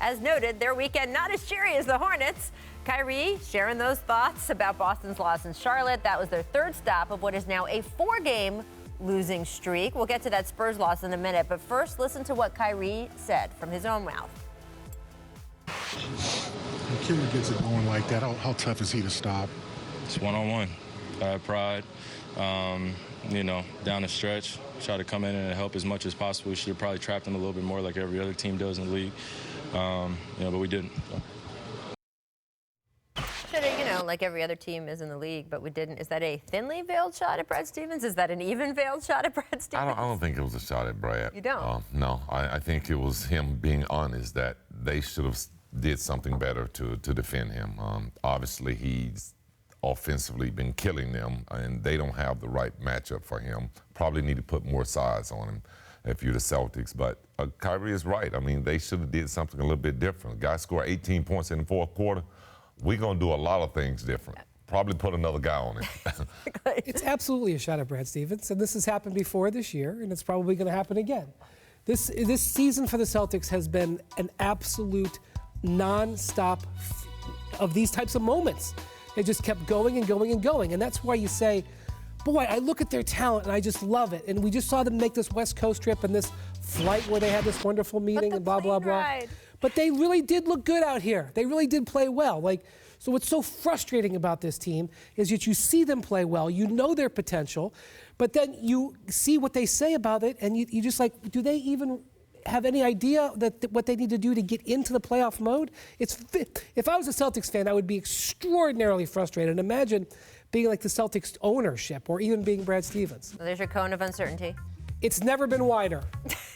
As noted, their weekend not as cheery as the Hornets. Kyrie sharing those thoughts about Boston's loss in Charlotte. That was their third stop of what is now a 4-game losing streak. We'll get to that Spurs loss in a minute, but first listen to what Kyrie said from his own mouth. When Kyrie gets it going like that, how tough is he to stop? It's one-on-one. I have pride. Down the stretch, try to come in and help as much as possible. We should have probably trapped him a little bit more like every other team does in the league, but we didn't. Should have, like every other team is in the league, but we didn't. Is that a thinly veiled shot at Brad Stevens? Is that an even veiled shot at Brad Stevens? I don't think it was a shot at Brad. You don't? No, I think it was him being honest that they should have did something better to defend him. Obviously, he's offensively been killing them, and they don't have the right matchup for him. Probably need to put more size on him if you're the Celtics. But Kyrie is right. I mean, they should have did something a little bit different. The guy scored 18 points in the fourth quarter. We're going to do a lot of things different. Probably put another guy on it. It's absolutely a shot at Brad Stevens, and this has happened before this year, and it's probably going to happen again. This season for the Celtics has been an absolute nonstop of these types of moments. They just kept going and going and going. And that's why you say, boy, I look at their talent and I just love it. And we just saw them make this West Coast trip and this flight where they had this wonderful meeting and blah, blah, blah. But they really did look good out here. They really did play well. So what's so frustrating about this team is that you see them play well, you know their potential, but then you see what they say about it and you just like, do they even have any idea what they need to do to get into the playoff mode? If I was a Celtics fan, I would be extraordinarily frustrated. Imagine being like the Celtics ownership or even being Brad Stevens. Well, there's your cone of uncertainty. It's never been wider.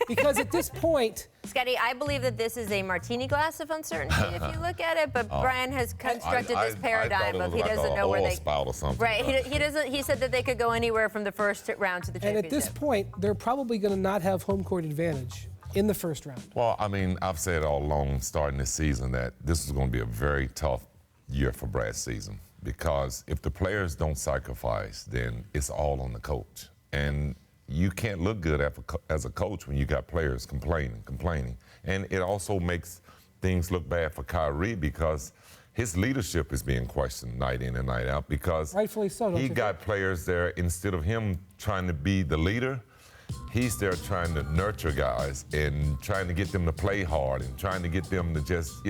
Because at this point... Scottie, I believe that this is a martini glass of uncertainty if you look at it, but Brian has constructed this paradigm of he doesn't know where they... spout or something. Right, he doesn't. He said that they could go anywhere from the first round to the championship. And at this point, they're probably going to not have home court advantage in the first round. Well, I mean, I've said all along starting this season that this is going to be a very tough year for Brad's season because if the players don't sacrifice, then it's all on the coach. And you can't look good as a coach when you got players complaining. And it also makes things look bad for Kyrie because his leadership is being questioned night in and night out because rightfully so, he got players there instead of him trying to be the leader. He's there trying to nurture guys and trying to get them to play hard and trying to get them to just,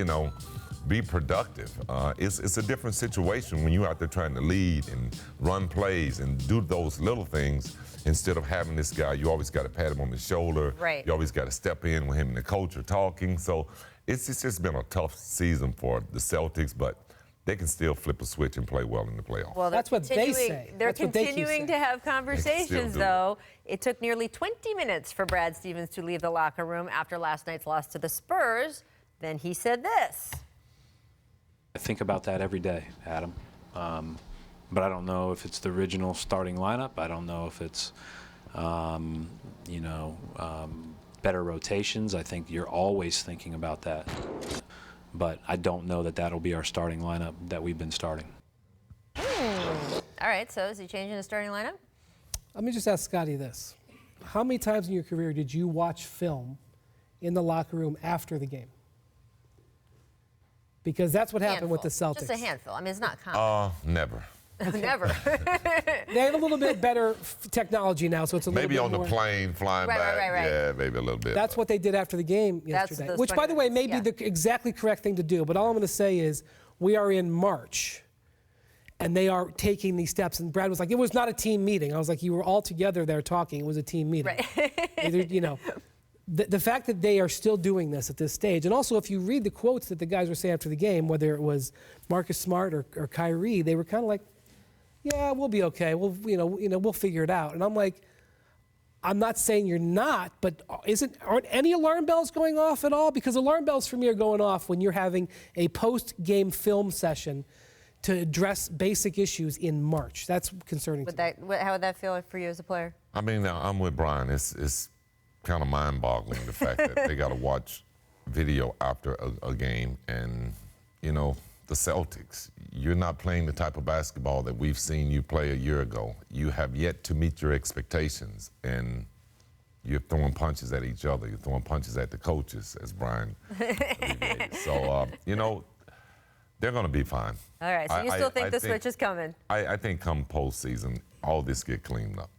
be productive. It's a different situation when you're out there trying to lead and run plays and do those little things instead of having this guy. You always got to pat him on the shoulder. Right. You always got to step in when him and the coach are talking. So it's just been a tough season for the Celtics, but they can still flip a switch and play well in the playoffs. Well, that's what they say. They're continuing to have conversations, though. It took nearly 20 minutes for Brad Stevens to leave the locker room after last night's loss to the Spurs. Then he said this. I think about that every day, Adam. But I don't know if it's the original starting lineup. I don't know if it's, better rotations. I think you're always thinking about that. But I don't know that that'll be our starting lineup that we've been starting. All right, so is he changing the starting lineup? Let me just ask Scottie this. How many times in your career did you watch film in the locker room after the game? Because that's what happened with the Celtics. Just a handful. I mean, it's not common. Never. Never. They have a little bit better technology now, so it's a little bit maybe on more. the plane flying back. Right. Yeah, maybe a little bit. That's what they did after the game yesterday, which, by the way, may be the exactly correct thing to do. But all I'm going to say is we are in March, and they are taking these steps. And Brad was like, it was not a team meeting. I was like, you were all together there talking. It was a team meeting. Right. The fact that they are still doing this at this stage, and also if you read the quotes that the guys were saying after the game, whether it was Marcus Smart or Kyrie, they were kind of like, yeah, we'll be okay. We'll figure it out. And I'm like, I'm not saying you're not, but aren't any alarm bells going off at all? Because alarm bells for me are going off when you're having a post-game film session to address basic issues in March. That's concerning to me. How would that feel for you as a player? I mean, I'm with Brian. It's kind of mind-boggling, the fact that they got to watch video after a game. And, the Celtics, you're not playing the type of basketball that we've seen you play a year ago. You have yet to meet your expectations, and you're throwing punches at each other. You're throwing punches at the coaches, as Brian alleviated. You know, they're going to be fine. All right, so you still think the switch is coming? I think come postseason, all this get cleaned up.